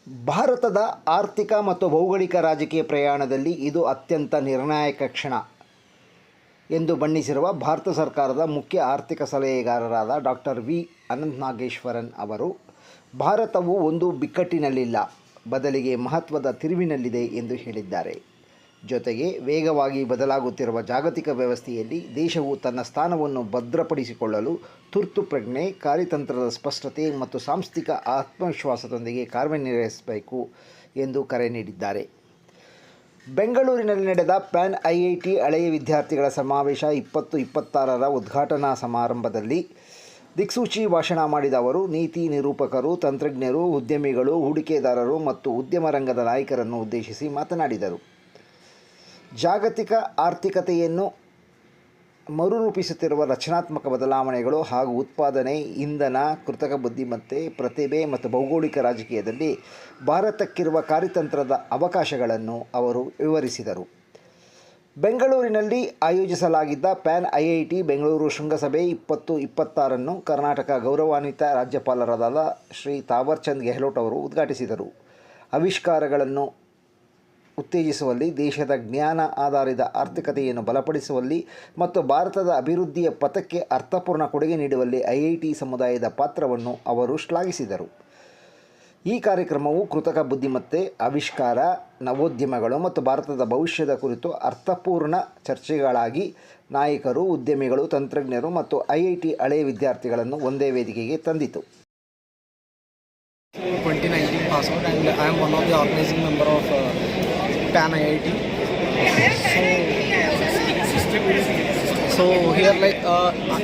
ಭಾರತದ ಆರ್ಥಿಕ ಮತ್ತು ಭೌಗೋಳಿಕ ರಾಜಕೀಯ ಪ್ರಯಾಣದಲ್ಲಿ ಇದು ಅತ್ಯಂತ ನಿರ್ಣಾಯಕ ಕ್ಷಣ ಎಂದು ಬಣ್ಣಿಸಿರುವ ಭಾರತ ಸರ್ಕಾರದ ಮುಖ್ಯ ಆರ್ಥಿಕ ಸಲಹೆಗಾರರಾದ ಡಾಕ್ಟರ್ ವಿ. ಅನಂತ ನಾಗೇಶ್ವರನ್ ಅವರು, ಭಾರತವು ಒಂದು ಬಿಕ್ಕಟ್ಟಿನಲ್ಲಿಲ್ಲ, ಬದಲಿಗೆ ಮಹತ್ವದ ತಿರುವಿನಲ್ಲಿದೆ ಎಂದು ಹೇಳಿದ್ದಾರೆ. ಜೊತೆಗೆ, ವೇಗವಾಗಿ ಬದಲಾಗುತ್ತಿರುವ ಜಾಗತಿಕ ವ್ಯವಸ್ಥೆಯಲ್ಲಿ ದೇಶವು ತನ್ನ ಸ್ಥಾನವನ್ನು ಭದ್ರಪಡಿಸಿಕೊಳ್ಳಲು ತುರ್ತು ಪ್ರಜ್ಞೆ, ಕಾರ್ಯತಂತ್ರದ ಸ್ಪಷ್ಟತೆ ಮತ್ತು ಸಾಂಸ್ಥಿಕ ಆತ್ಮವಿಶ್ವಾಸದೊಂದಿಗೆ ಕಾರ್ಯನಿರ್ವಹಿಸಬೇಕು ಎಂದು ಕರೆ ನೀಡಿದ್ದಾರೆ. ಬೆಂಗಳೂರಿನಲ್ಲಿ ನಡೆದ ಪ್ಯಾನ್ ಐಐಟಿ ಹಳೆಯ ವಿದ್ಯಾರ್ಥಿಗಳ ಸಮಾವೇಶ 2026ರ ಉದ್ಘಾಟನಾ ಸಮಾರಂಭದಲ್ಲಿ ದಿಕ್ಸೂಚಿ ಭಾಷಣ ಮಾಡಿದ ಅವರು, ನೀತಿ ನಿರೂಪಕರು, ತಂತ್ರಜ್ಞರು, ಉದ್ಯಮಿಗಳು, ಹೂಡಿಕೆದಾರರು ಮತ್ತು ಉದ್ಯಮ ರಂಗದ ನಾಯಕರನ್ನು ಉದ್ದೇಶಿಸಿ ಮಾತನಾಡಿದರು. ಜಾಗತಿಕ ಆರ್ಥಿಕತೆಯನ್ನು ಮರುರೂಪಿಸುತ್ತಿರುವ ರಚನಾತ್ಮಕ ಬದಲಾವಣೆಗಳು ಹಾಗೂ ಉತ್ಪಾದನೆ, ಇಂಧನ, ಕೃತಕ ಬುದ್ಧಿಮತ್ತೆ, ಪ್ರತಿಭೆ ಮತ್ತು ಭೌಗೋಳಿಕ ರಾಜಕೀಯದಲ್ಲಿ ಭಾರತಕ್ಕಿರುವ ಕಾರ್ಯತಂತ್ರದ ಅವಕಾಶಗಳನ್ನು ಅವರು ವಿವರಿಸಿದರು. ಬೆಂಗಳೂರಿನಲ್ಲಿ ಆಯೋಜಿಸಲಾಗಿದ್ದ ಪ್ಯಾನ್ ಐಐಟಿ ಬೆಂಗಳೂರು ಶೃಂಗಸಭೆ 2026ನ್ನು ಕರ್ನಾಟಕ ಗೌರವಾನ್ವಿತ ರಾಜ್ಯಪಾಲರಾದ ಶ್ರೀ ತಾವರ್ಚಂದ್ ಗೆಹ್ಲೋಟ್ ಅವರು ಉದ್ಘಾಟಿಸಿದರು. ಆವಿಷ್ಕಾರಗಳನ್ನು ಉತ್ತೇಜಿಸುವಲ್ಲಿ, ದೇಶದ ಜ್ಞಾನ ಆಧಾರಿತ ಆರ್ಥಿಕತೆಯನ್ನು ಬಲಪಡಿಸುವಲ್ಲಿ ಮತ್ತು ಭಾರತದ ಅಭಿವೃದ್ಧಿಯ ಪಥಕ್ಕೆ ಅರ್ಥಪೂರ್ಣ ಕೊಡುಗೆ ನೀಡುವಲ್ಲಿ ಐಐಟಿ ಸಮುದಾಯದ ಪಾತ್ರವನ್ನು ಅವರು ಶ್ಲಾಘಿಸಿದರು. ಈ ಕಾರ್ಯಕ್ರಮವು ಕೃತಕ ಬುದ್ಧಿಮತ್ತೆ, ಆವಿಷ್ಕಾರ, ನವೋದ್ಯಮಗಳು ಮತ್ತು ಭಾರತದ ಭವಿಷ್ಯದ ಕುರಿತು ಅರ್ಥಪೂರ್ಣ ಚರ್ಚೆಗಳಾಗಿ ನಾಯಕರು, ಉದ್ಯಮಿಗಳು, ತಂತ್ರಜ್ಞರು ಮತ್ತು ಐಐಟಿ ಹಳೆಯ ವಿದ್ಯಾರ್ಥಿಗಳನ್ನು ಒಂದೇ ವೇದಿಕೆಗೆ ತಂದಿತು. 2019 pass out and I am one of the organizing member of PAN IIT. So here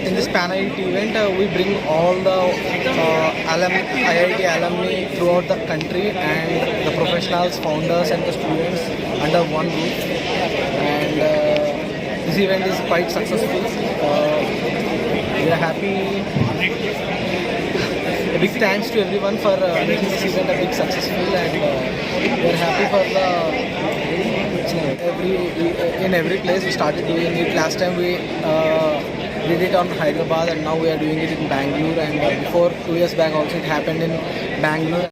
in this PAN IIT event we bring all the IIT alumni throughout the country and the professionals, founders and the students under one roof, and this event is quite successful. We are happy. A big thanks to everyone for making this event a big successful, and we are happy for in every place we started doing it. Last time we did it on Hyderabad, and now we are doing it in Bangalore, and before 2 years back also it happened in Bangalore.